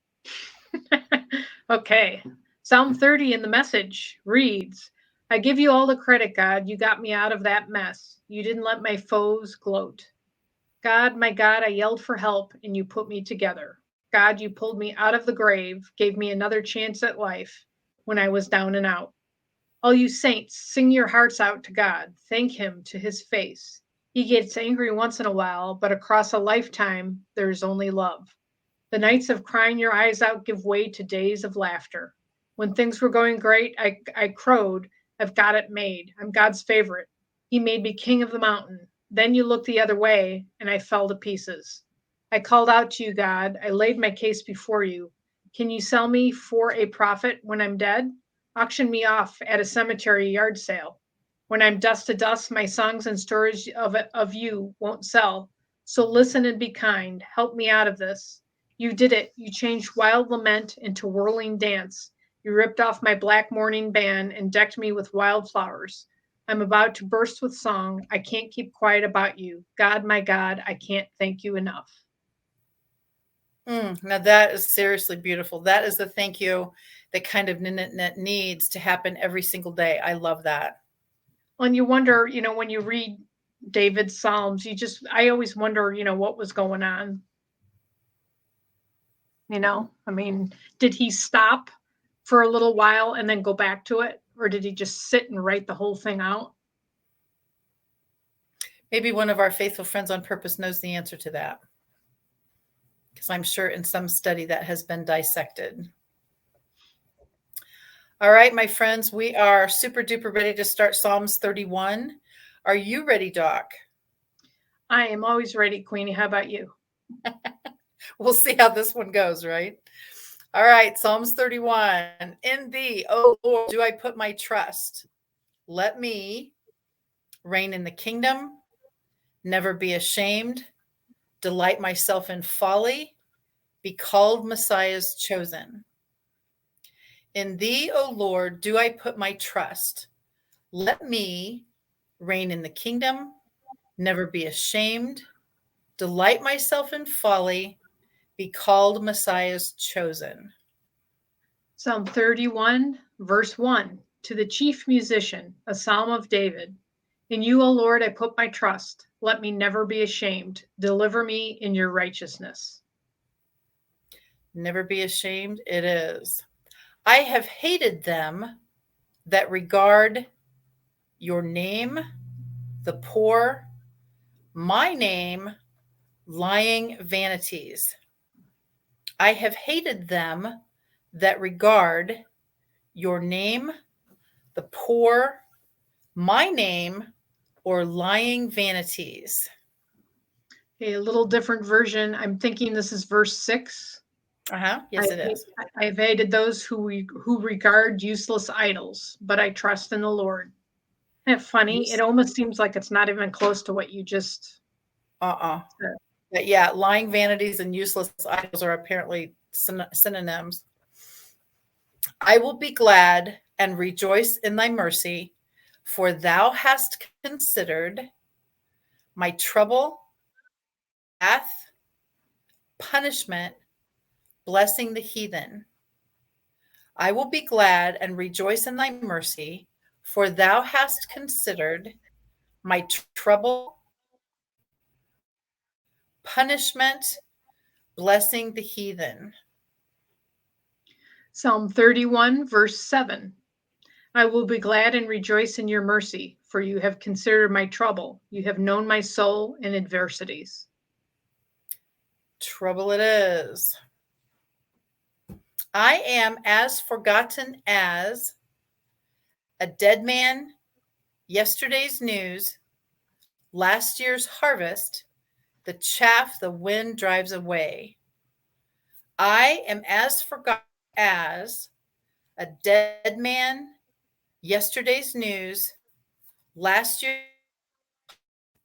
Okay. Psalm 30 in the Message reads, I give you all the credit, God. You got me out of that mess. You didn't let my foes gloat. God, my God, I yelled for help and you put me together. God, you pulled me out of the grave, gave me another chance at life when I was down and out. All you saints, sing your hearts out to God. Thank him to his face. He gets angry once in a while, but across a lifetime, there's only love. The nights of crying your eyes out give way to days of laughter. When things were going great, I crowed, I've got it made. I'm God's favorite. He made me king of the mountain. Then you looked the other way, and I fell to pieces. I called out to you, God. I laid my case before you. Can you sell me for a profit when I'm dead? Auction me off at a cemetery yard sale. When I'm dust to dust, my songs and stories of you won't sell. So listen and be kind. Help me out of this. You did it. You changed wild lament into whirling dance. You ripped off my black mourning band and decked me with wildflowers. I'm about to burst with song. I can't keep quiet about you. God, my God, I can't thank you enough. Now that is seriously beautiful. That is the thank you that kind of needs to happen every single day. I love that. And you wonder, when you read David's Psalms, I always wonder, what was going on. I mean, did he stop for a little while and then go back to it? Or did he just sit and write the whole thing out? Maybe one of our faithful friends on purpose knows the answer to that, because I'm sure in some study that has been dissected. All right, my friends, we are super duper ready to start Psalms 31. Are you ready, Doc? I am always ready, Queenie. How about you? We'll see how this one goes, right? All right, Psalms 31. In thee, O Lord, do I put my trust. Let me reign in the kingdom, never be ashamed, delight myself in folly, be called Messiah's chosen. In thee, O Lord, do I put my trust. Let me reign in the kingdom, never be ashamed, delight myself in folly, be called Messiah's chosen. Psalm 31, verse 1, to the chief musician, a psalm of David. In you, O Lord, I put my trust. Let me never be ashamed. Deliver me in your righteousness. Never be ashamed. It is. I have hated them that regard your name, the poor, my name, lying vanities. I have hated them that regard your name, the poor, my name, or lying vanities. Okay, a little different version. I'm thinking this is verse 6. Yes, it is. I've hated those who regard useless idols, but I trust in the Lord. Isn't it funny? Yes. It almost seems like it's not even close to what you just said. But yeah, lying vanities and useless idols are apparently synonyms. I will be glad and rejoice in thy mercy, for thou hast considered my trouble, wrath, punishment, blessing the heathen. I will be glad and rejoice in thy mercy, for thou hast considered my trouble, punishment, blessing the heathen. Psalm 31, verse 7. I will be glad and rejoice in your mercy, for you have considered my trouble. You have known my soul in adversities. Trouble it is. I am as forgotten as a dead man, yesterday's news, last year's harvest, the chaff the wind drives away. I am as forgotten as a dead man, yesterday's news, last year's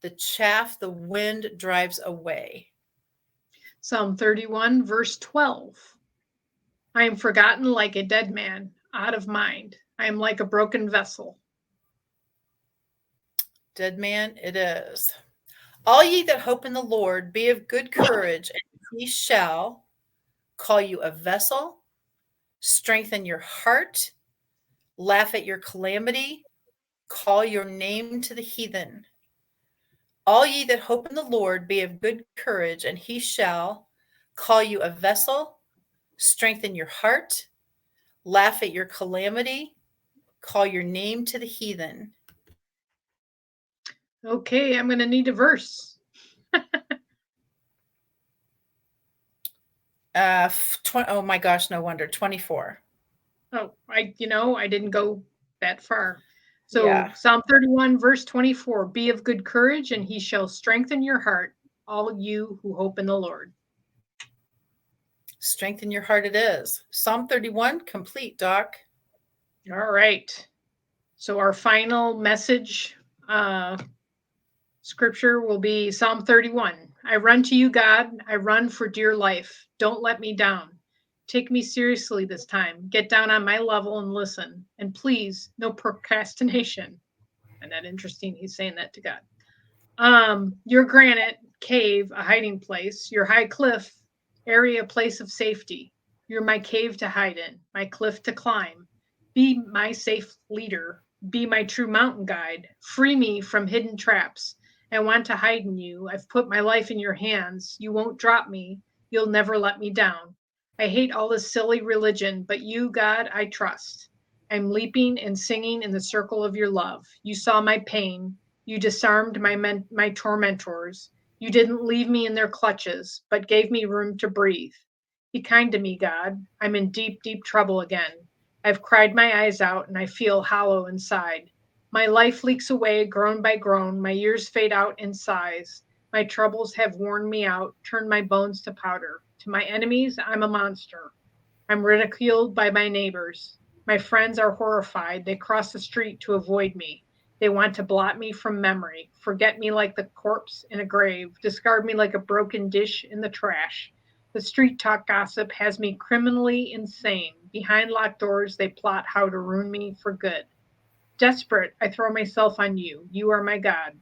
The chaff the wind drives away. Psalm 31, verse 12. I am forgotten like a dead man, out of mind. I am like a broken vessel. Dead man it is. All ye that hope in the Lord, be of good courage, and he shall call you a vessel, strengthen your heart, laugh at your calamity, call your name to the heathen. All ye that hope in the Lord, be of good courage, and he shall call you a vessel, strengthen your heart, laugh at your calamity, call your name to the heathen. Okay, I'm going to need a verse. Oh my gosh, no wonder. 24. Oh, I didn't go that far. So Yeah. Psalm 31, verse 24, be of good courage, and he shall strengthen your heart, all you who hope in the Lord. Strengthen your heart it is. Psalm 31, complete, Doc. All right. So our final message scripture will be Psalm 31. I run to you, God. I run for dear life. Don't let me down. Take me seriously this time. Get down on my level and listen. And please, no procrastination. Isn't that interesting? He's saying that to God. Your granite cave, a hiding place. Your high cliff area, place of safety. You're my cave to hide in, my cliff to climb. Be my safe leader. Be my true mountain guide. Free me from hidden traps. I want to hide in you. I've put my life in your hands. You won't drop me. You'll never let me down. I hate all this silly religion, but you, God, I trust. I'm leaping and singing in the circle of your love. You saw my pain. You disarmed my tormentors. You didn't leave me in their clutches, but gave me room to breathe. Be kind to me, God. I'm in deep, deep trouble again. I've cried my eyes out and I feel hollow inside. My life leaks away groan by groan. My years fade out in sighs. My troubles have worn me out, turned my bones to powder. To my enemies, I'm a monster. I'm ridiculed by my neighbors. My friends are horrified. They cross the street to avoid me. They want to blot me from memory, forget me like the corpse in a grave, discard me like a broken dish in the trash. The street talk gossip has me criminally insane. Behind locked doors, they plot how to ruin me for good. Desperate, I throw myself on you. You are my God.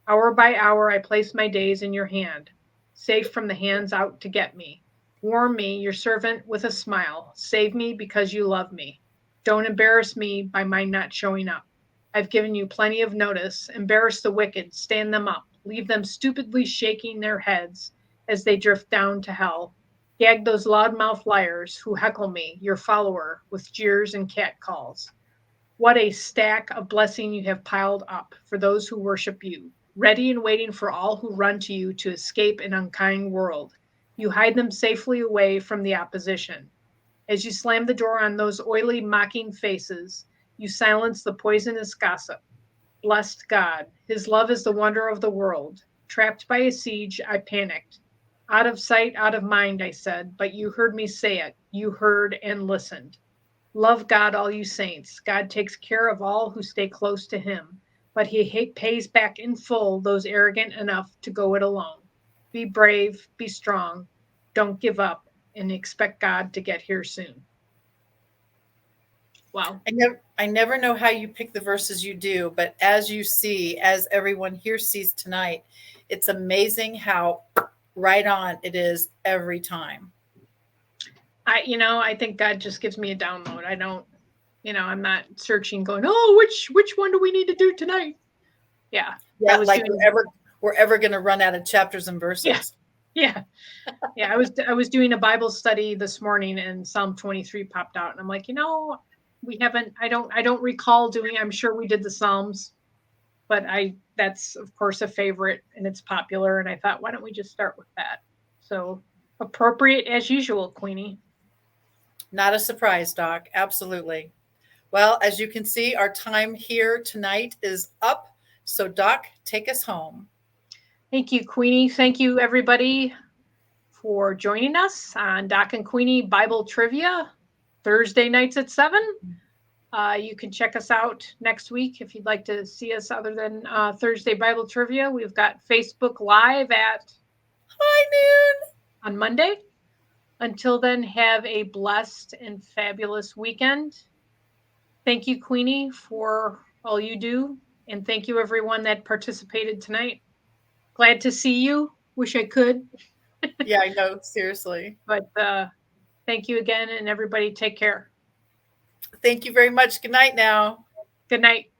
Hour by hour, I place my days in your hand, safe from the hands out to get me. Warm me, your servant, with a smile. Save me because you love me. Don't embarrass me by my not showing up. I've given you plenty of notice. Embarrass the wicked, stand them up. Leave them stupidly shaking their heads as they drift down to hell. Gag those loudmouth liars who heckle me, your follower, with jeers and catcalls. What a stack of blessing you have piled up for those who worship you, ready and waiting for all who run to you to escape an unkind world. You hide them safely away from the opposition. As you slam the door on those oily, mocking faces, you silence the poisonous gossip. Blessed God, his love is the wonder of the world. Trapped by a siege, I panicked. Out of sight, out of mind, I said, but you heard me say it. You heard and listened. Love God, all you saints. God takes care of all who stay close to him, but he pays back in full those arrogant enough to go it alone. Be brave, be strong, don't give up, and expect God to get here soon. Wow. I never know how you pick the verses you do, but as you see, as everyone here sees tonight, it's amazing how right on it is every time. I think God just gives me a download. I don't, I'm not searching going, oh, which one do we need to do tonight? Yeah. Yeah, like we're ever going to run out of chapters and verses. Yeah. Yeah. I was doing a Bible study this morning and Psalm 23 popped out and I'm like, I don't recall doing, I'm sure we did the Psalms, but that's of course a favorite and it's popular. And I thought, why don't we just start with that? So appropriate as usual, Queenie. Not a surprise, Doc. Absolutely. Well, as you can see, our time here tonight is up. So, Doc, take us home. Thank you, Queenie. Thank you, everybody, for joining us on Doc and Queenie Bible Trivia, Thursday nights at 7. You can check us out next week if you'd like to see us other than Thursday Bible Trivia. We've got Facebook Live at high noon on Monday. Until then, have a blessed and fabulous weekend. Thank you, Queenie, for all you do. And thank you, everyone that participated tonight. Glad to see you. Wish I could. Yeah, I know, seriously. But thank you again, and everybody take care. Thank you very much. Good night now. Good night.